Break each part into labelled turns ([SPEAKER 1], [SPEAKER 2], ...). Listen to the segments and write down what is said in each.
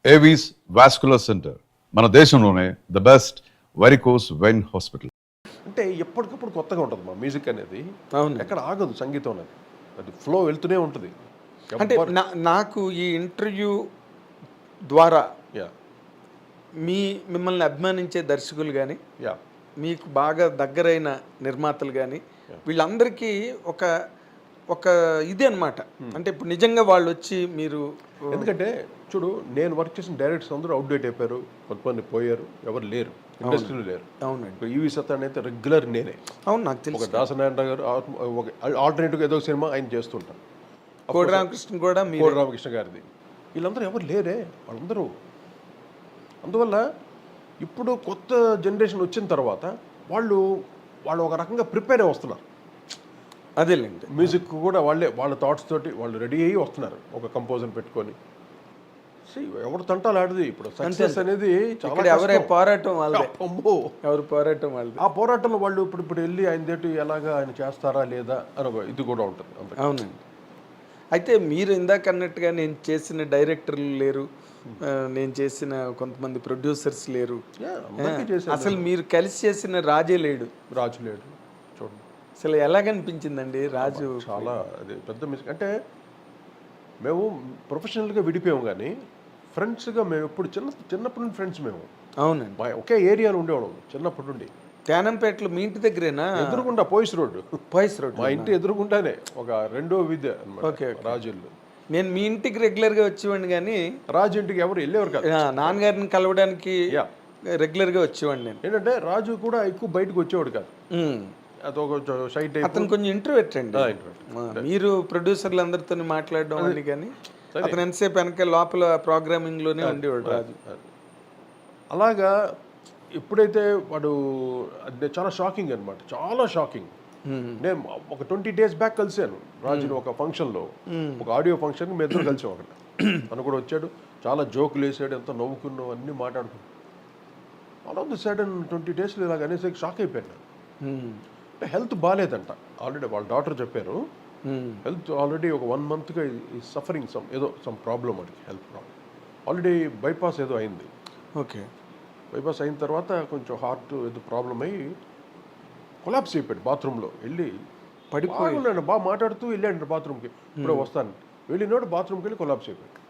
[SPEAKER 1] Avis vascular centre మన దేశంలోనే the best varicose vein hospital.
[SPEAKER 2] అంటే ఎప్పటికప్పుడు కొత్తగా ఉంటుంది మా మ్యూజిక్ అనేది.
[SPEAKER 3] అవును.
[SPEAKER 2] ఎక్కడ ఆగదు సంగీతం అనేది. అది ఫ్లో వెళ్తూనే ఉంటుంది.
[SPEAKER 3] అంటే నాకు ఈ ఇంటర్వ్యూ ద్వారా
[SPEAKER 2] యా
[SPEAKER 3] మిమ్మల్ని అభిమానించే దర్శకులు కానీ,
[SPEAKER 2] యా
[SPEAKER 3] మీకు బాగా దగ్గరైన నిర్మాతలు కానీ, వీళ్ళందరికీ ఒక ఒక ఇది అనమాట. అంటే ఇప్పుడు నిజంగా వాళ్ళు వచ్చి మీరు
[SPEAKER 2] ఎందుకంటే చూడు, నేను వర్క్ చేసిన డైరెక్టర్స్ అందరూ అవుట్డేట్ అయిపోయారు, కొంతమంది పోయారు, ఎవరు లేరు ఇండస్ట్రీలో లేరు.
[SPEAKER 3] అవునండి.
[SPEAKER 2] ఈవి సత్తాన్ అయితే రెగ్యులర్ నేనే.
[SPEAKER 3] అవును, నాకు
[SPEAKER 2] ఒక
[SPEAKER 3] తెలుసు.
[SPEAKER 2] దాసనారాయణ గారు ఒక ఆల్టర్నేటివ్ ఏదో సినిమా ఆయన చేస్తుంటాను.
[SPEAKER 3] కోడి రామకృష్ణ కూడా
[SPEAKER 2] కోడి రామకృష్ణ గారిది. వీళ్ళందరూ ఎవరు లేరే, వాళ్ళందరూ. అందువల్ల ఇప్పుడు కొత్త జనరేషన్ వచ్చిన తర్వాత వాళ్ళు ఒక రకంగా ప్రిపేర్ అయి వస్తున్నారు.
[SPEAKER 3] అదేలేండి.
[SPEAKER 2] మ్యూజిక్ కూడా వాళ్ళ థాట్స్ తోటి వాళ్ళు రెడీ అయ్యి వస్తున్నారు, ఒక కంపోజర్ పెట్టుకొని. ఎవరు తంటాలు ఆడది. ఇప్పుడు సక్సెస్ అనేది చాలా
[SPEAKER 3] ఎవరే పోరాటం వాళ్ళదే.
[SPEAKER 2] అమ్మో,
[SPEAKER 3] ఎవరు పోరాటం వాళ్ళది.
[SPEAKER 2] ఆ పోరాటంలో వాళ్ళు ఇప్పుడు వెళ్ళి ఆయన తోటి ఎలాగా ఆయన చేస్తారా లేదా అని ఇది కూడా ఉంటుంది.
[SPEAKER 3] అవునండి. అయితే మీరు ఇందాక అన్నట్టుగా నేను చేసిన డైరెక్టర్లు లేరు, నేను చేసిన కొంతమంది ప్రొడ్యూసర్స్ లేరు, అసలు మీరు కలిసి చేసిన రాజు లేడు.
[SPEAKER 2] చూడండి
[SPEAKER 3] అసలు ఎలాగనిపించిందండి రాజు?
[SPEAKER 2] చాలా అది పెద్ద మిస్టేక్. అంటే మేము ప్రొఫెషనల్గా విడిపోయాము, కానీ ఫ్రెండ్స్గా మేము ఎప్పుడు చిన్నప్పటి నుండి ఫ్రెండ్స్ మేము.
[SPEAKER 3] అవునండి.
[SPEAKER 2] ఒకే ఏరియాలో ఉండేవాళ్ళం చిన్నప్పటి నుండి.
[SPEAKER 3] తేనంపేటలో మీ ఇంటి దగ్గరేనా?
[SPEAKER 2] ఎదురుగుండా పోయిస్ రోడ్.
[SPEAKER 3] మా
[SPEAKER 2] ఇంటి ఎదురుగుండానే ఒక రెండో విద్య అన్నమాట రాజుల్లో.
[SPEAKER 3] నేను మీ ఇంటికి రెగ్యులర్గా వచ్చేవాడిని, కానీ
[SPEAKER 2] రాజు ఇంటికి ఎవరు వెళ్ళేవారు కాదు.
[SPEAKER 3] నాన్నగారిని కలవడానికి రెగ్యులర్గా వచ్చేవాడిని నేను.
[SPEAKER 2] ఏంటంటే రాజు కూడా ఎక్కువ బయటకు వచ్చేవాడు కాదు. అదొక షైట్.
[SPEAKER 3] అతను కొంచెం ఇంట్రోవర్ట్ అండి. మీరు ప్రొడ్యూసర్లు అందరితో మాట్లాడడం అని, కానీ అతను ఎంతసేపు వెనక లోపల ప్రోగ్రామింగ్ లోనే ఉండేవాడు రాజు.
[SPEAKER 2] అలాగా ఎప్పుడైతే వాడు అది చాలా షాకింగ్ అనమాట, చాలా షాకింగ్. నేను ఒక 20 days బ్యాక్ కలిశాను రాజుని ఒక ఫంక్షన్లో, ఒక ఆడియో ఫంక్షన్. మేము ఇద్దరు కలిసాం అక్కడ. తను కూడా వచ్చాడు, చాలా జోకులు వేసాడు, ఎంతో నవ్వుకున్నాం, అన్నీ మాట్లాడుకున్నాం. All of the sudden 20 days ఇలాగ అనేసరికి షాక్ అయిపోయాను. అంటే హెల్త్ బాగాలేదంట ఆల్రెడీ, వాళ్ళ డాక్టర్ చెప్పారు. హెల్త్ ఆల్రెడీ ఒక 1 monthగా ఈ సఫరింగ్ సమ్ ప్రాబ్లం, అది హెల్త్ ప్రాబ్లం. ఆల్రెడీ బైపాస్ ఏదో అయింది.
[SPEAKER 3] ఓకే.
[SPEAKER 2] బైపాస్ అయిన తర్వాత కొంచెం హార్ట్ ఏదో ప్రాబ్లం అయ్యి కొలాప్స్ అయిపోయాడు. బాత్రూంలో వెళ్ళి పడిపోయాడు. బాగా మాట్లాడుతూ వెళ్ళాడు బాత్రూమ్కి. ఇప్పుడు వస్తాను వెళ్ళినోడు బాత్రూమ్కి వెళ్ళి కొలాప్స్ అయిపోయాడు.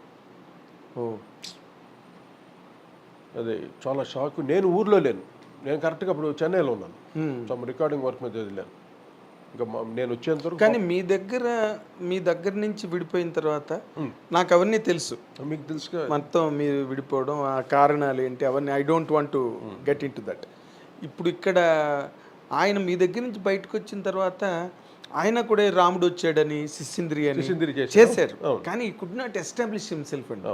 [SPEAKER 2] అదే చాలా షాక్. నేను ఊర్లో లేను, నేను కరెక్ట్గా అప్పుడు చెన్నైలో ఉన్నాను. సమ్ రికార్డింగ్ వర్క్ మీద వెళ్ళాను. ఇంకా నేను వచ్చేంత వరకు.
[SPEAKER 3] కానీ మీ దగ్గర నుంచి విడిపోయిన తర్వాత నాకు అవన్నీ తెలుసు.
[SPEAKER 2] మీకు తెలుసు
[SPEAKER 3] మొత్తం మీరు విడిపోవడం, ఆ కారణాలు ఏంటి అవన్నీ. I don't want to get in to that. ఇప్పుడు ఇక్కడ ఆయన మీ దగ్గర నుంచి బయటకు వచ్చిన తర్వాత ఆయన కూడా రాముడు వచ్చాడని సిసింద్రి అని చేశారు, కానీ ఈ కుడ్ నాట్ ఎస్టాబ్లిష్ హిమ్సెల్ఫ్ అండి.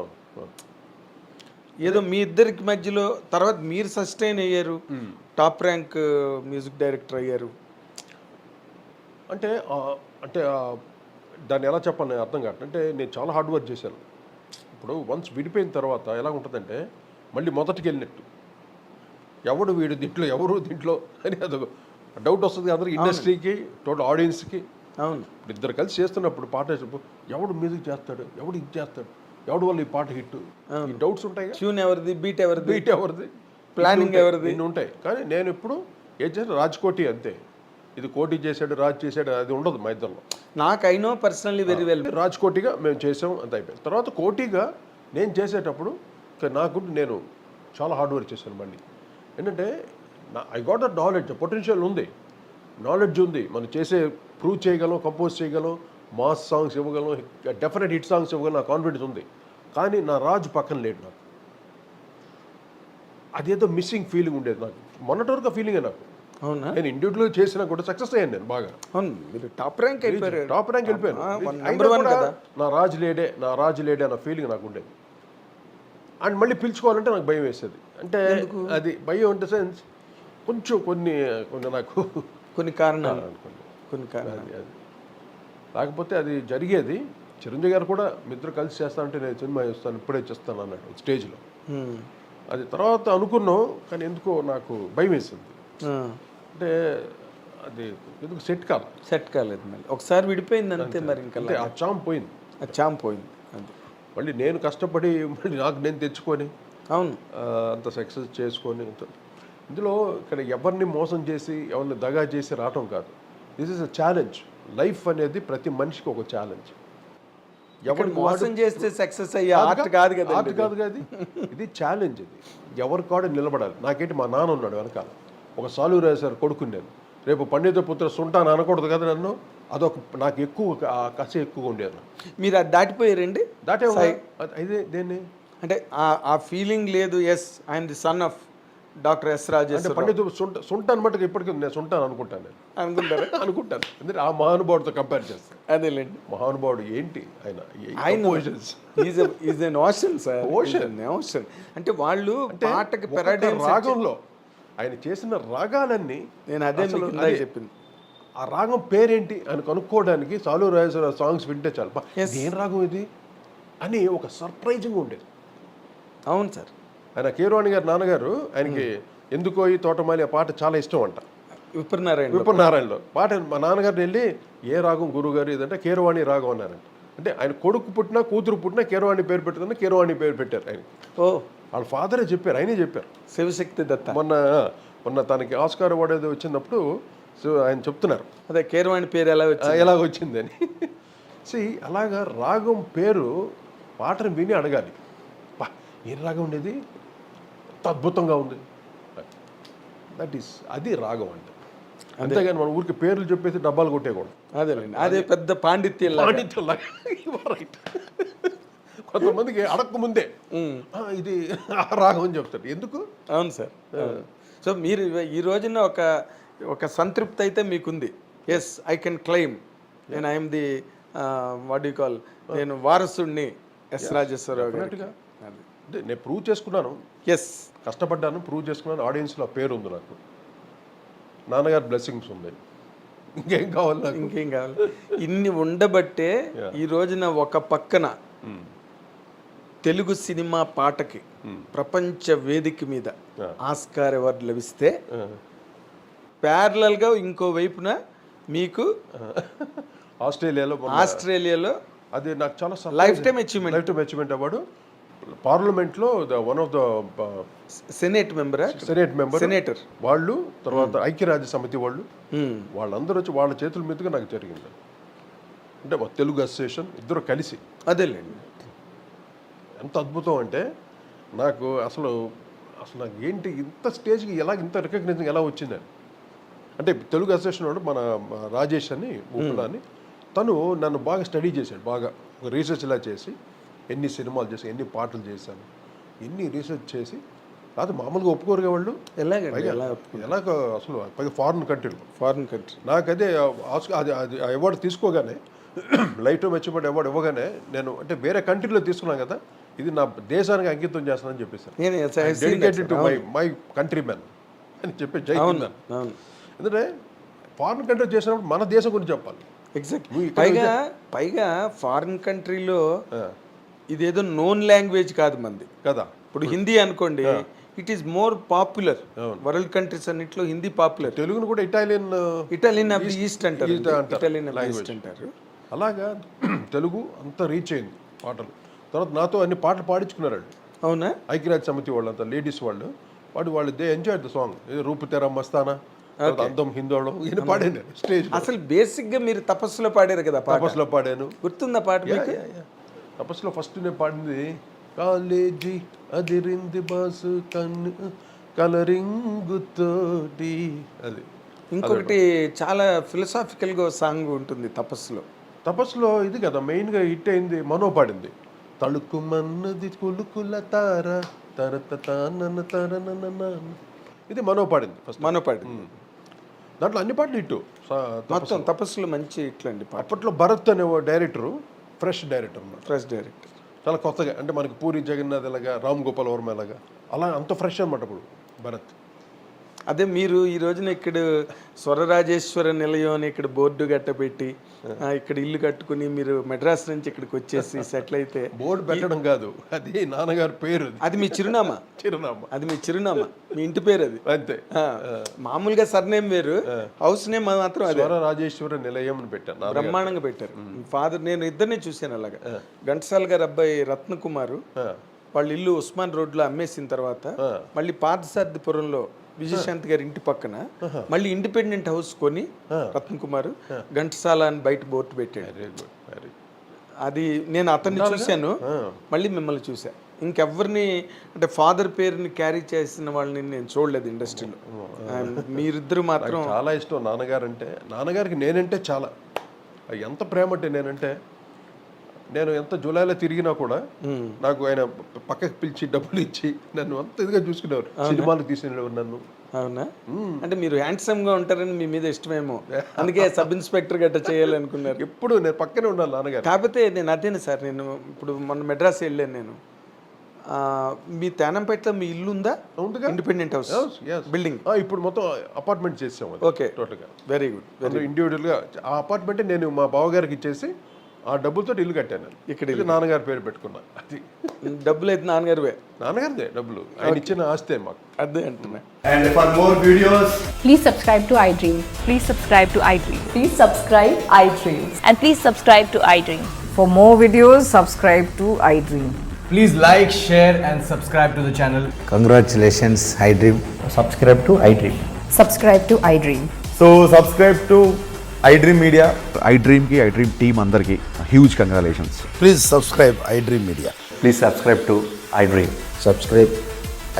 [SPEAKER 3] ఏదో మీ ఇద్దరికి మధ్యలో తర్వాత మీరు సస్టైన్ అయ్యారు, టాప్ ర్యాంక్ మ్యూజిక్ డైరెక్టర్ అయ్యారు.
[SPEAKER 2] అంటే దాన్ని ఎలా చెప్పాలి అర్థం కాదు. అంటే నేను చాలా హార్డ్ వర్క్ చేశాను. ఇప్పుడు వన్స్ విడిపోయిన తర్వాత ఎలా ఉంటుందంటే మళ్ళీ మొదటికి వెళ్ళినట్టు. ఎవడు వీడు దీంట్లో, ఎవరు దీంట్లో అని అదొక డౌట్ వస్తుంది అందరికి, ఇండస్ట్రీకి, టోటల్ ఆడియన్స్కి.
[SPEAKER 3] అవును.
[SPEAKER 2] ఇద్దరు కలిసి చేస్తున్నప్పుడు పాట ఎవడు మ్యూజిక్ చేస్తాడు, ఎవడు ఇది చేస్తాడు, ఎవడు వల్ల ఈ పాట హిట్, ఈ డౌట్స్ ఉంటాయి.
[SPEAKER 3] ట్యూన్ ఎవరిది, బీట్ ఎవరిది,
[SPEAKER 2] ప్లానింగ్ ఎవరిది, ఇన్ని ఉంటాయి. కానీ నేను ఎప్పుడు ఏం చేశాను, రాజ్కోటి అంతే. ఇది కోటి చేశాడు, రాజ్ చేశాడు, అది ఉండదు మా ఇద్దరిలో.
[SPEAKER 3] నాకు I know personally very well.
[SPEAKER 2] రాజ్కోటిగా మేము చేసాం, అంత అయిపోయింది. తర్వాత కోటిగా నేను చేసేటప్పుడు నేను చాలా హార్డ్ వర్క్ చేశాను. మళ్ళీ ఏంటంటే I got that knowledge, potential ఉంది, నాలెడ్జ్ ఉంది, మనం ప్రూవ్ చేయగలం, కంపోజ్ చేయగలం, మాస్ సాంగ్స్ ఇవ్వగలం, డెఫినెట్ హిట్ సాంగ్స్ ఇవ్వగలం, నా కాన్ఫిడెన్స్ ఉంది. కానీ నా రాజు పక్కన లేడు. నాకు అదేదో మిస్సింగ్ ఫీలింగ్ ఉండేది. నాకు మొన్నటి వరకు ఫీలింగే నాకు.
[SPEAKER 3] అవునా?
[SPEAKER 2] నేను ఇండివిజువల్గా చేసినా కూడా సక్సెస్ అయ్యాను నేను బాగా.
[SPEAKER 3] అవును, మీరు టాప్ ర్యాంక్ వెళ్ళిపోయాను.
[SPEAKER 2] నా రాజు లేడే అన్న ఫీలింగ్ నాకు ఉండేది. అండ్ మళ్ళీ పిలుచుకోవాలంటే నాకు భయం వేసేది. అంటే అది భయం అంటే సెన్స్ కొన్ని నాకు
[SPEAKER 3] కొన్ని కారణాలు
[SPEAKER 2] అది లేకపోతే అది జరిగేది. చిరంజీవి గారు కూడా మిద్దరు కలిసి చేస్తానంటే నేను సినిమా చేస్తాను, ఇప్పుడే చేస్తాను అన్నాడు స్టేజ్లో. అది తర్వాత అనుకున్నాం, కానీ ఎందుకో నాకు భయం వేసింది. అంటే అది ఎందుకు సెట్ కాలేదు
[SPEAKER 3] మళ్ళీ ఒకసారి విడిపోయింది అంతే. మరి ఇంకా
[SPEAKER 2] ఆ చాంప్ పోయింది.
[SPEAKER 3] అది
[SPEAKER 2] మళ్ళీ నేను కష్టపడి మళ్ళీ నాకు నేను తెచ్చుకొని
[SPEAKER 3] అవును.
[SPEAKER 2] అంత సక్సెస్ చేసుకొని ఇందులో ఇక్కడ ఎవరిని మోసం చేసి ఎవరిని దగా చేసి రావటం కాదు. This is a challenge. Life అనేది ప్రతి మనిషికి ఒక ఛాలెంజ్.
[SPEAKER 3] ఎవరు మోసం చేస్తే సక్సెస్ అయ్యే ఆర్ట్ కాదు కదా,
[SPEAKER 2] ఆర్ట్ కాదు కాదు, ఇది ఛాలెంజ్. ఇది ఎవరి కాడ నిలబడాలి. నాకేంటి మా నాన్న ఉన్నాడు వెనకాల, ఒక సాలు రాశారు కొడుకుని నేను, రేపు పండిత పుత్ర సుంటాను అనకూడదు కదా నన్ను. అదొక నాకు ఎక్కువ కసి ఎక్కువగా ఉండేది.
[SPEAKER 3] మీరు అది దాటిపోయారండి?
[SPEAKER 2] దాటే ఇదే దేన్ని
[SPEAKER 3] అంటే ఆ ఫీలింగ్ లేదు. Yes I'm the son of doctor S Rajeshwara.
[SPEAKER 2] పండిత సుంటాను మటుకు ఇప్పటికీ నేను సుంటాను అనుకుంటాను. నేను అనుకుంటాను ఎందుకంటే ఆ మహానుభావుడితో కంపేర్ చేస్తాను.
[SPEAKER 3] అదేలేండి.
[SPEAKER 2] మహానుభావుడు ఏంటి ఆయన
[SPEAKER 3] is N ocean sir. Ocean అంటే వాళ్ళు పాటకి పెరాడైమ్
[SPEAKER 2] రాగంలో ఆయన చేసిన రాగాలన్నీ
[SPEAKER 3] నేను అదే మీకు ఇందాక చెప్పింది.
[SPEAKER 2] ఆ రాగం పేరేంటి అని కనుక్కోవడానికి సాలు రాజేశ్వర సాంగ్స్ వింటే చాలు ఏం రాగం ఇది అని ఒక సర్ప్రైజింగ్ ఉండేది.
[SPEAKER 3] అవును సార్.
[SPEAKER 2] ఆయన కీరవాణి గారి నాన్నగారు ఆయనకి ఎందుకో ఈ తోటమాలి ఆ పాట చాలా ఇష్టం అంట. విప్రనారాయణలో పాట మా నాన్నగారిని వెళ్ళి ఏ రాగం గురువుగారు ఇదంటే కీరవాణి రాగం అన్నారంట. అంటే ఆయన కొడుకు పుట్టినా కూతురు పుట్టినా కీరవాణి పేరు పెట్టుకుని కీరవాణి పేరు పెట్టారు ఆయన. వాళ్ళ ఫాదరే చెప్పారు, ఆయనే చెప్పారు.
[SPEAKER 3] శివశక్తి దత్త
[SPEAKER 2] మొన్న తనకి ఆస్కార్ అవార్డు ఏదో వచ్చినప్పుడు ఆయన చెప్తున్నారు
[SPEAKER 3] అదే కీరవాణి పేరు ఎలా
[SPEAKER 2] వచ్చిందని. అలాగా రాగం పేరు పాటను విని అడగాలి, ఏం రాగం ఉండేది అద్భుతంగా ఉంది, దట్ ఈస్ అది రాగం అంటే. అంతేగాని మన ఊరికి పేర్లు చెప్పేసి డబ్బాలు కొట్టేయకూడదు.
[SPEAKER 3] అదే పెద్ద పాండిత్యం.
[SPEAKER 2] కొంతమందికి అడక్క ముందే ఇది రాగం అని చెప్తారు. ఎందుకు?
[SPEAKER 3] అవును సార్. సో మీరు ఈ రోజున ఒక సంతృప్తి అయితే మీకుంది. ఎస్ ఐ కెన్ క్లెయిమ్ నేను I'm the what you call, నేను వారసుడిని ఎస్ రాజేశ్వరరావు గారు.
[SPEAKER 2] నేను ప్రూవ్ చేసుకున్నాను.
[SPEAKER 3] ఎస్
[SPEAKER 2] కష్టపడ్డాను, ప్రూవ్ చేసుకున్నాను. ఆడియన్స్లో ఆ పేరు ఉంది నాకు, నాన్నగారు బ్లెస్సింగ్స్ ఉంది. ఇంకేం కావాలి?
[SPEAKER 3] ఇంకేం కావాలి? ఇన్ని ఉండబట్టే ఈ రోజున ఒక పక్కన తెలుగు సినిమా పాటకి ప్రపంచ వేదిక మీద ఆస్కార్ అవార్డు లభిస్తే ప్యారలల్గా ఇంకో వైపున మీకు ఆస్ట్రేలియాలో
[SPEAKER 2] అది నాకు చాలా
[SPEAKER 3] లైఫ్ టైమ్ అచీవ్మెంట్
[SPEAKER 2] అవార్డు. పార్లమెంట్లో one of the
[SPEAKER 3] senator
[SPEAKER 2] senator వాళ్ళు, తర్వాత ఐక్యరాజ్య సమితి వాళ్ళు, వాళ్ళందరూ వచ్చి వాళ్ళ చేతుల మీదుగా నాకు జరిగింది. అంటే తెలుగు అసోసియేషన్ ఇద్దరు కలిసి.
[SPEAKER 3] అదేలేండి.
[SPEAKER 2] ఎంత అద్భుతం అంటే నాకు అసలు నాకు ఏంటి ఇంత స్టేజ్కి ఇంత రికగ్నైజింగ్ ఎలా వచ్చిందని. అంటే తెలుగు అసోసియేషన్ వాడు మన రాజేష్ అని ఊపులాని తను నన్ను బాగా స్టడీ చేశాడు. బాగా రీసెర్చ్ ఇలా చేసి ఎన్ని సినిమాలు చేసి ఎన్ని పాటలు చేశాను ఎన్ని రీసెర్చ్ చేసి, కాదు మామూలుగా ఒప్పుకోరుగా వాళ్ళు. ఎలాగ అసలు పైగా ఫారిన్ కంట్రీ నాకు అదే అది అవార్డు తీసుకోగానే లైఫ్ టైమ్ అచీవ్మెంట్ అవార్డు ఇవ్వగానే నేను అంటే వేరే కంట్రీలో తీసుకున్నాను కదా, ఇది నా దేశానికి అంకితం చేస్తానని చెప్పేసి dedicated to my country man అని చెప్పి జైకుందాను. ఎందుకంటే ఫారిన్ కంట్రీ చేసినప్పుడు మన దేశం గురించి చెప్పాలి.
[SPEAKER 3] ఎగ్జాక్ట్లీ. పైగా ఫారిన్ కంట్రీలో ఇదేదో నోన్ లాంగ్వేజ్ కాదు మంది
[SPEAKER 2] కదా.
[SPEAKER 3] ఇప్పుడు హిందీ అనుకోండి, it is more popular. World countries అన్నిట్లో హిందీ పాపులర్.
[SPEAKER 2] తెలుగును కూడా ఇటాలియన్
[SPEAKER 3] ఆఫ్ ది ఈస్ట్ అంటారు. ఇటాలియన్ ఆఫ్ ది ఈస్ట్ అంటారు.
[SPEAKER 2] అలాగా తెలుగు అంతా రీచ్ అయింది పాటలు. తర్వాత నాతో అన్ని పాటలు పాడించుకున్నారు.
[SPEAKER 3] అవునా?
[SPEAKER 2] ఐక్యరాజ్య సమితి వాళ్ళు అంతా లేడీస్ వాళ్ళు దే ఎంజాయ్ ద సాంగ్. రూపు తెర మస్తానా, అందం హిందోళం ఇది పాడాను స్టేజ్.
[SPEAKER 3] అసలు బేసిక్ గా మీరు తపస్సులో పాడారు కదా.
[SPEAKER 2] తపస్సులో పాడాను.
[SPEAKER 3] గుర్తుందా పాట?
[SPEAKER 2] తపస్సులో ఫస్ట్ నేను పాడింది కాలేజీ అదిరింది బాసు కన్ను కలరింగుతోటి అది.
[SPEAKER 3] ఇంకొకటి చాలా ఫిలసాఫికల్గా సాంగ్ ఉంటుంది తపస్సులో
[SPEAKER 2] ఇది కదా మెయిన్గా హిట్ అయింది. మనో పాడింది తళుకు మన్నది కులుకుల తార తరతన తరన, ఇది మనో పాడింది ఫస్ట్. దాంట్లో అన్ని పాటలు హిట్
[SPEAKER 3] మొత్తం. తపస్సులో మంచి హిట్లు.
[SPEAKER 2] అప్పట్లో భరత్ అనే డైరెక్టరు ఫ్రెష్ డైరెక్టర్ చాలా కొత్తగా. అంటే మనకి పూరి జగన్నాథ్ ఎలాగా, రామ్ గోపాల్ వర్మ ఎలాగా, అలా అంత ఫ్రెష్ అనమాట ఇప్పుడు భరత్.
[SPEAKER 3] అదే మీరు ఈ రోజున ఇక్కడ స్వరరాజేశ్వర నిలయం అని ఇక్కడ బోర్డు గట్టపెట్టి ఇక్కడ ఇల్లు కట్టుకుని మీరు మెడ్రాస్ నుంచి ఇక్కడికి వచ్చేసి సెటిల్ అయితే
[SPEAKER 2] బోర్డు పెట్టడం కాదు, అది నాన్నగారి పేరు,
[SPEAKER 3] అది మీ చిరునామా.
[SPEAKER 2] చిరునామా,
[SPEAKER 3] మీ చిరునామా, మీ ఇంటి పేరు అది.
[SPEAKER 2] అంతే.
[SPEAKER 3] మామూలుగా సర్నేమ్ వేరు, హౌస్ నేమ్ మాత్రం అదే.
[SPEAKER 2] రాజేశ్వర నిలయం అని పెట్టాను.
[SPEAKER 3] బ్రహ్మాండంగా పెట్టారు. ఫాదర్, నేను ఇద్దరిని చూశాను అలాగా. ఘంటసాల గారి అబ్బాయి రత్నకుమారు వాళ్ళ ఇల్లు ఉస్మాన్ రోడ్లో అమ్మేసిన తర్వాత మళ్ళీ పాతసారథిపురంలో విజయశాంతి గారి ఇంటి పక్కన మళ్ళీ ఇండిపెండెంట్ హౌస్ కొని రత్నకుమార్ ఘంటసాల అని బయట బోర్డు పెట్టాడు. అది నేను అతన్ని చూశాను, మళ్ళీ మిమ్మల్ని చూసా. ఇంకెవరిని అంటే ఫాదర్ పేరుని క్యారీ చేసిన వాళ్ళని నేను చూడలేదు ఇండస్ట్రీలో. మీరిద్దరు మాత్రం
[SPEAKER 2] చాలా ఇష్టం నాన్నగారు అంటే. నాన్నగారికి నేనంటే చాలా ఎంత ప్రేమ అంటే, నేను ఎంత జూలైలో తిరిగినా కూడా నాకు ఆయన పక్కకి పిలిచి డబ్బులు ఇచ్చి నన్ను అంత ఇదిగా చూసుకునేవారు. సినిమాలకు తీసుకునేవారు నన్ను.
[SPEAKER 3] అవునా? అంటే మీరు హ్యాండ్సమ్ గా ఉంటారని మీ మీద ఇష్టమేమో, అందుకే సబ్ ఇన్స్పెక్టర్ గట్ట చేయాలనుకున్నారు.
[SPEAKER 2] ఎప్పుడు నేను పక్కనే ఉండాలి నాన్నగారు.
[SPEAKER 3] కాకపోతే నేను అదేనా సార్, నేను ఇప్పుడు మొన్న మెడ్రాస్ వెళ్ళాను. నేను మీ తేనంపేటలో మీ ఇల్లు ఉందా? Independent house building.
[SPEAKER 2] ఇప్పుడు మొత్తం అపార్ట్మెంట్ చేసాం.
[SPEAKER 3] ఓకే,
[SPEAKER 2] టోటల్గా
[SPEAKER 3] వెరీ గుడ్.
[SPEAKER 2] ఇండివిజువల్గా ఆ అపార్ట్మెంటే నేను మా బావగారికి ఇచ్చేసి ఆ డబ్బులతో ఇల్లు కట్టాను. ఇక్కడ నాన్నగారి పేరు పెట్టుకున్నా. అది
[SPEAKER 3] డబ్బులు అయితే నాన్నగారివే?
[SPEAKER 2] నాన్నగారిదే డబ్బులు, ఆయన ఇచ్చిన ఆస్తే మాకు.
[SPEAKER 3] అదే అంటున్నా.
[SPEAKER 4] And for more videos,
[SPEAKER 5] please subscribe to iDream.
[SPEAKER 6] Please subscribe to iDream.
[SPEAKER 5] Please subscribe iDream.
[SPEAKER 6] And please subscribe to iDream.
[SPEAKER 5] For more videos, subscribe to iDream.
[SPEAKER 4] please like, share and subscribe to the channel.
[SPEAKER 7] Congratulations, iDream.
[SPEAKER 4] Subscribe to iDream.
[SPEAKER 5] Subscribe to iDream.
[SPEAKER 4] So subscribe to iDream Media.
[SPEAKER 1] iDream కి iDream team అందరికి huge congratulations.
[SPEAKER 7] Please subscribe iDream Media.
[SPEAKER 8] Please subscribe to iDream.
[SPEAKER 7] Subscribe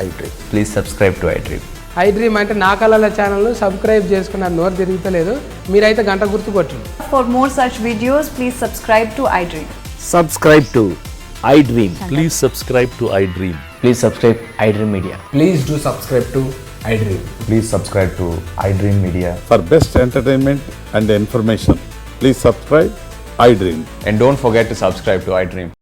[SPEAKER 7] iDream.
[SPEAKER 8] Please subscribe to iDream.
[SPEAKER 9] iDream అంటే నా కళల channel subscribe చేసుకున్న నోరు తిరుగుతలేదు, మీరైతే గంట గుర్తు కొట్టండి.
[SPEAKER 5] For more such videos, please subscribe to iDream.
[SPEAKER 8] Subscribe to iDream.
[SPEAKER 10] Please subscribe to iDream.
[SPEAKER 8] Please subscribe iDream Media.
[SPEAKER 4] Please do subscribe to iDream.
[SPEAKER 8] Please subscribe to iDream Media.
[SPEAKER 11] For best entertainment and information, please subscribe iDream.
[SPEAKER 8] And don't forget to subscribe to iDream.